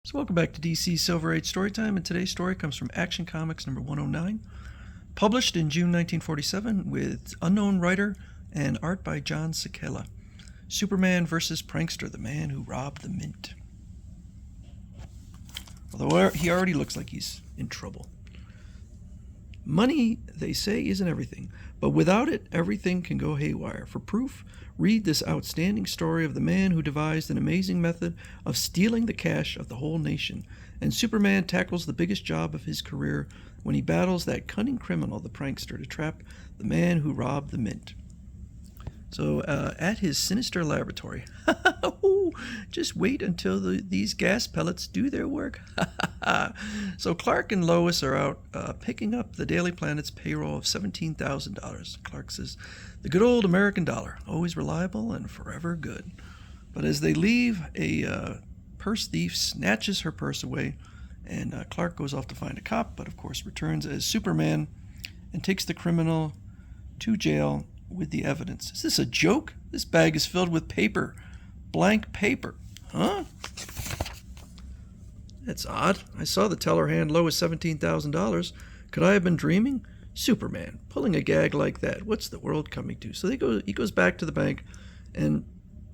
So welcome back to DC Silver Age Storytime, and today's story comes from Action Comics number 109, published in June 1947 with unknown writer and art by John Sikela. Superman vs. Prankster, the man who robbed the mint. Although he already looks like he's in trouble. Money, they say, isn't everything, but without it, everything can go haywire. For proof, read this outstanding story of the man who devised an amazing method of stealing the cash of the whole nation, and Superman tackles the biggest job of his career when he battles that cunning criminal, the prankster, to trap the man who robbed the mint. So, at his sinister laboratory, just wait until these gas pellets do their work. So Clark and Lois are out picking up the Daily Planet's payroll of $17,000. Clark says, the good old American dollar, always reliable and forever good. But as they leave, a purse thief snatches her purse away, and Clark goes off to find a cop, but of course returns as Superman and takes the criminal to jail with the evidence. Is this a joke? This bag is filled with paper. Blank paper. Huh? That's odd. I saw the teller hand Lois $17,000. Could I have been dreaming? Superman, pulling a gag like that. What's the world coming to? So he goes back to the bank, and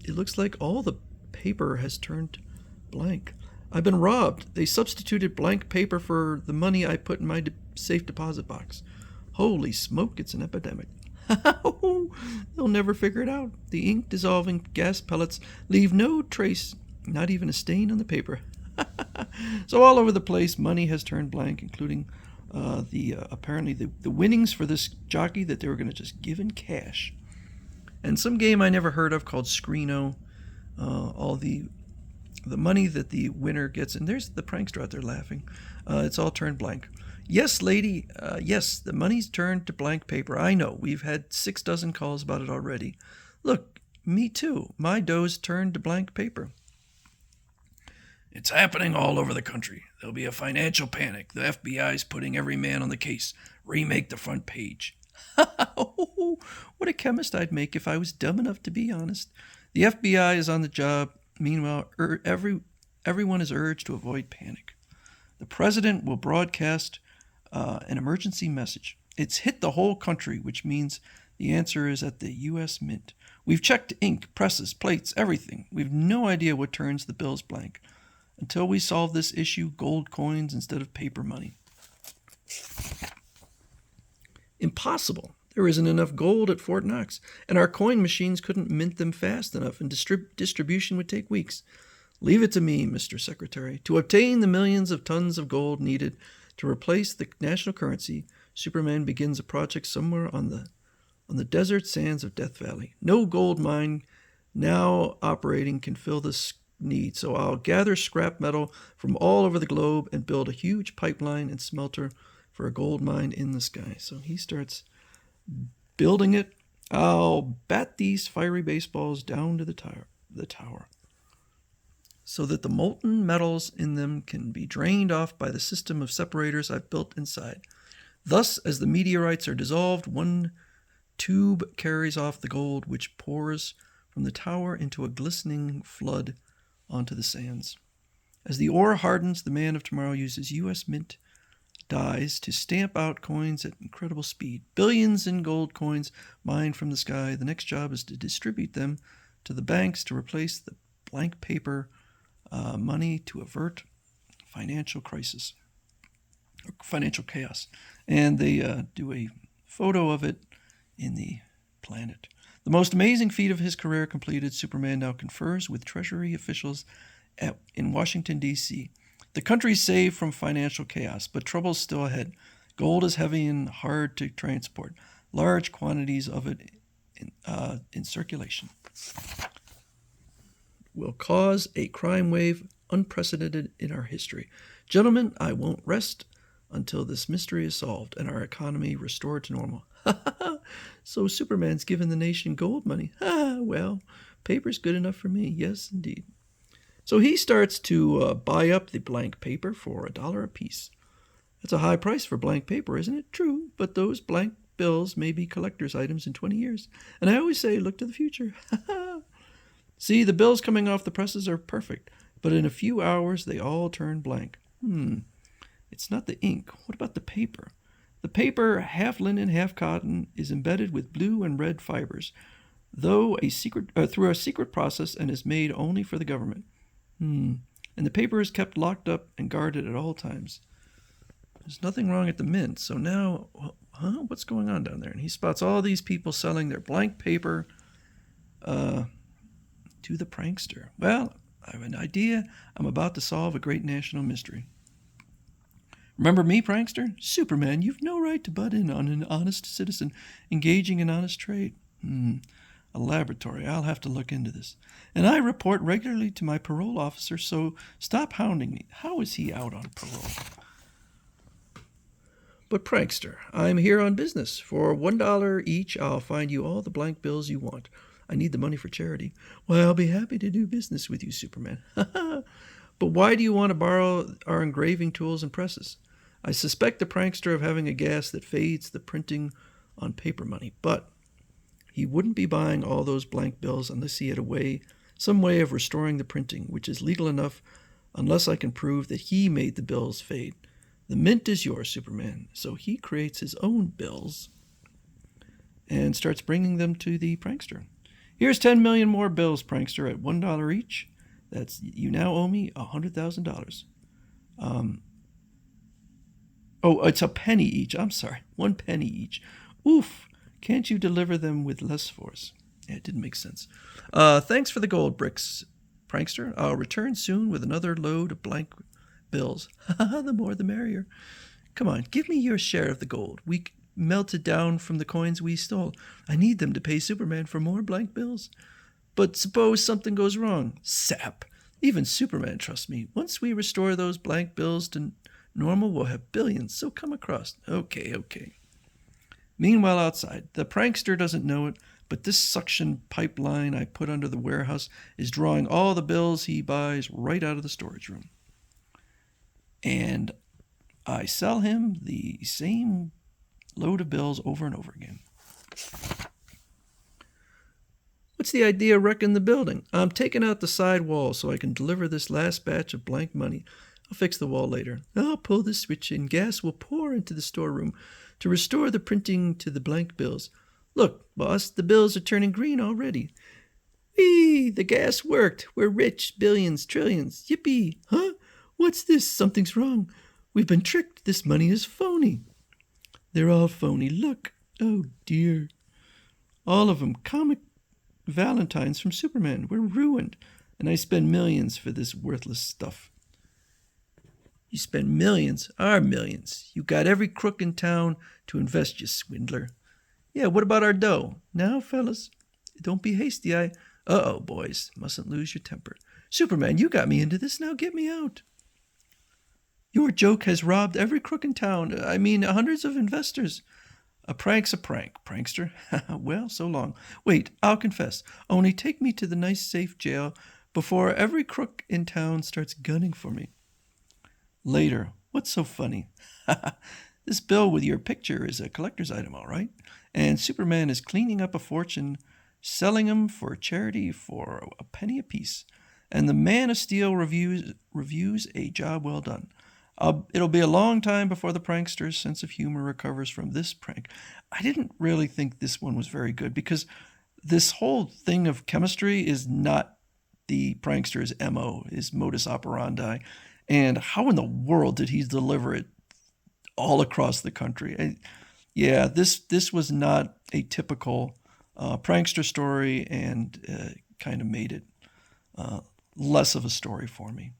it looks like all the paper has turned blank. I've been robbed. They substituted blank paper for the money I put in my safe deposit box. Holy smoke, it's an epidemic. They'll never figure it out. The ink-dissolving gas pellets leave no trace, not even a stain on the paper. So all over the place, money has turned blank, including apparently the winnings for this jockey that they were going to just give in cash. And some game I never heard of called Screeno. All the money that the winner gets, and there's the prankster out there laughing. It's all turned blank. Yes, lady, yes, the money's turned to blank paper. I know, we've had 6 dozen calls about it already. Look, me too. My dough's turned to blank paper. It's happening all over the country. There'll be a financial panic. The FBI's putting every man on the case. Remake the front page. What a chemist I'd make if I was dumb enough to be honest. The FBI is on the job. Meanwhile, everyone is urged to avoid panic. The president will broadcast an emergency message. It's hit the whole country, which means the answer is at the U.S. Mint. We've checked ink, presses, plates, everything. We've no idea what turns the bills blank. Until we solve this issue, gold coins instead of paper money. Impossible. There isn't enough gold at Fort Knox, and our coin machines couldn't mint them fast enough, and distribution would take weeks. Leave it to me, Mr. Secretary. To obtain the millions of tons of gold needed to replace the national currency, Superman begins a project somewhere on the desert sands of Death Valley. No gold mine now operating can fill this need, so I'll gather scrap metal from all over the globe and build a huge pipeline and smelter for a gold mine in the sky. So he starts building it. I'll bat these fiery baseballs down to the tower, so that the molten metals in them can be drained off by the system of separators I've built inside. Thus, as the meteorites are dissolved, one tube carries off the gold, which pours from the tower into a glistening flood onto the sands. As the ore hardens, the man of tomorrow uses U.S. Mint dies to stamp out coins at incredible speed. Billions in gold coins mined from the sky. The next job is to distribute them to the banks to replace the blank paper money to avert financial crisis, or financial chaos. And they do a photo of it in the Planet. The most amazing feat of his career completed, Superman now confers with Treasury officials in Washington, D.C. The country's saved from financial chaos, but trouble's still ahead. Gold is heavy and hard to transport. Large quantities of it in circulation will cause a crime wave unprecedented in our history. Gentlemen, I won't rest until this mystery is solved and our economy restored to normal. So Superman's given the nation gold money. Well, paper's good enough for me. Yes, indeed. So he starts to buy up the blank paper for $1 apiece. That's a high price for blank paper, isn't it? True, but those blank bills may be collector's items in 20 years. And I always say, look to the future. See, the bills coming off the presses are perfect, but in a few hours they all turn blank. It's not the ink. What about the paper? The paper, half linen, half cotton, is embedded with blue and red fibers, through a secret process, and is made only for the government. And the paper is kept locked up and guarded at all times. There's nothing wrong at the mint, so now, what's going on down there? And he spots all these people selling their blank paper to the prankster. Well, I have an idea. I'm about to solve a great national mystery. Remember me, prankster? Superman, you've no right to butt in on an honest citizen engaging in honest trade. A laboratory. I'll have to look into this. And I report regularly to my parole officer, so stop hounding me. How is he out on parole? But prankster, I'm here on business. For $1 each, I'll find you all the blank bills you want. I need the money for charity. Well, I'll be happy to do business with you, Superman. But why do you want to borrow our engraving tools and presses? I suspect the prankster of having a gas that fades the printing on paper money, but he wouldn't be buying all those blank bills unless he had some way of restoring the printing, which is legal enough unless I can prove that he made the bills fade. The mint is yours, Superman. So he creates his own bills and starts bringing them to the prankster. Here's 10 million more bills, prankster, at $1 each. You now owe me $100,000. It's a penny each. I'm sorry, 1 penny each. Oof. Can't you deliver them with less force? Yeah, it didn't make sense. Thanks for the gold bricks, prankster. I'll return soon with another load of blank bills. The more the merrier. Come on, give me your share of the gold. We melted down from the coins we stole. I need them to pay Superman for more blank bills. But suppose something goes wrong. Sap. Even Superman trusts me. Once we restore those blank bills to normal, we'll have billions. So come across. Okay. Meanwhile, outside, the prankster doesn't know it, but this suction pipeline I put under the warehouse is drawing all the bills he buys right out of the storage room. And I sell him the same load of bills over and over again. What's the idea of wrecking the building? I'm taking out the side wall so I can deliver this last batch of blank money. I'll fix the wall later. I'll pull the switch and gas will pour into the storeroom to restore the printing to the blank bills. Look, boss, the bills are turning green already. Whee! The gas worked. We're rich. Billions, trillions. Yippee! Huh? What's this? Something's wrong. We've been tricked. This money is phony. They're all phony. Look. Oh, dear. All of them. Comic Valentines from Superman. We're ruined. And I spend millions for this worthless stuff. You spend millions, our millions. You got every crook in town to invest, you swindler. Yeah, what about our dough? Now, fellas, don't be hasty. Uh-oh, boys. Mustn't lose your temper. Superman, you got me into this. Now get me out. Your joke has robbed every crook in town. I mean, hundreds of investors. A prank's a prank, prankster. Well, so long. Wait, I'll confess. Only take me to the nice, safe jail before every crook in town starts gunning for me. Later. What's so funny? This bill with your picture is a collector's item, all right? And Superman is cleaning up a fortune, selling them for charity for a penny apiece. And the Man of Steel reviews a job well done. It'll be a long time before the prankster's sense of humor recovers from this prank. I didn't really think this one was very good because this whole thing of chemistry is not the prankster's MO, his modus operandi. And how in the world did he deliver it all across the country? This was not a typical prankster story, and kind of made it less of a story for me.